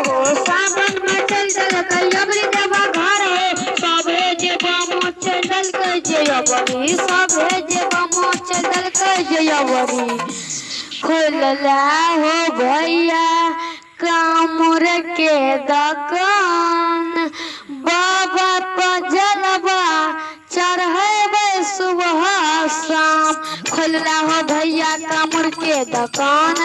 हो सावन में चल चल कयबरी देवा घर हो सबे जे बमो चल के जयबरी सबे जे बमो चल के जयबरी खुलला हो भैया कामुर के दुकान बाबा पजलवा चढ़े सुबह शाम खुलला हो भैया कामुर के दुकान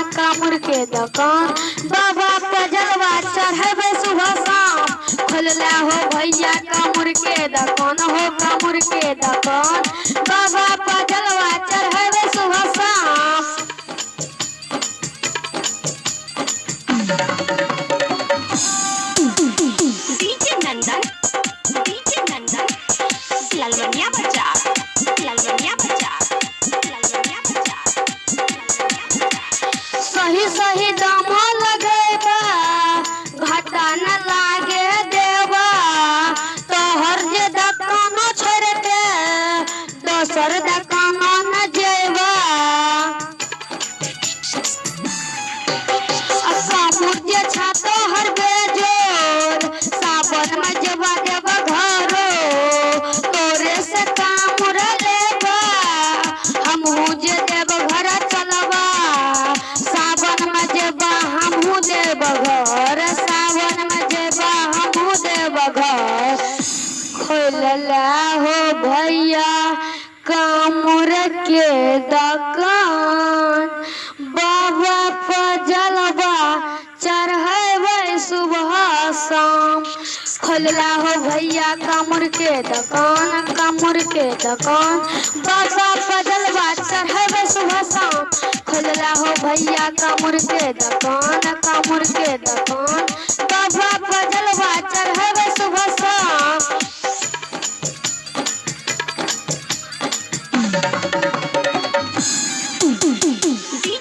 बाबा पजलवा चढ़े सुबह शाम खुलला हो भैया कामुर के दुकान हो कामुर के दुकान बाबा पजलवा चढ़े सुबह शाम डीजे नंदन ललवनिया बजा सही सही दाम लगेबा घाटा न लागे देवा तोहर जे दुकान छोड़ के दोसर दुकान न जेबा कामुर जे छा तोहर बेजोर सावन में जबा देबा घरो तोरे से कामुर लेबा हमहू जे देब घर चलबा सावन में जेबा हमहू देब घर सावन में जेबा हमहू देब घर खुलला हो भैया कामुर के दुकान बाबा पजलवा चढ़े सुबह शाम खुलला हो भैया कामुर के दुकान बाबा पजलवा चढ़े सुबह शाम खुलला हो भैया कामुर के दुकान बाबा पजलवा चढ़े सुबह शाम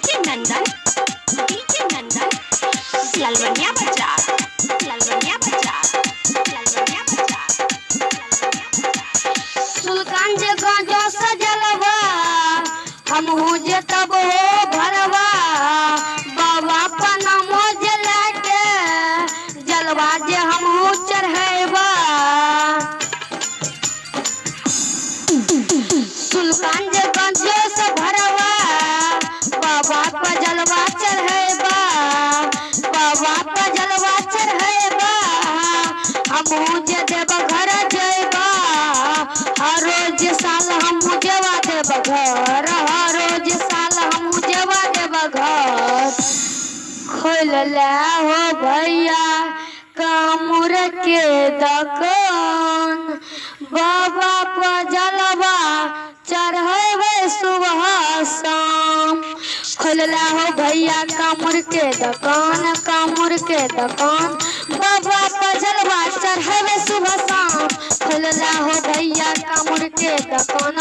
डीजे नंदन ललवनिया बजा सुल्तान जे गांजा सजलवा हमहू जे तब हो भरवा बाबा पनामो जे लाके जलवा जे हमहू चढ़ेबा सुल्तान जे गांजा से भरवा बाबा पर जलवा चढ़ेबा हमहू जे देब घर जेबा हर रोज साल हमहू जेबा देब घर हर रोज साल हमहू जेबा देब घर खुलला हो भैया कामुर के दुकान बाबा पजलवा चढ़े सुबह शाम खुलला हो भैया कामुर के दुकान बाबा पजलवा चढ़े सुबह शाम खुलला हो भैया कामुर के दुकान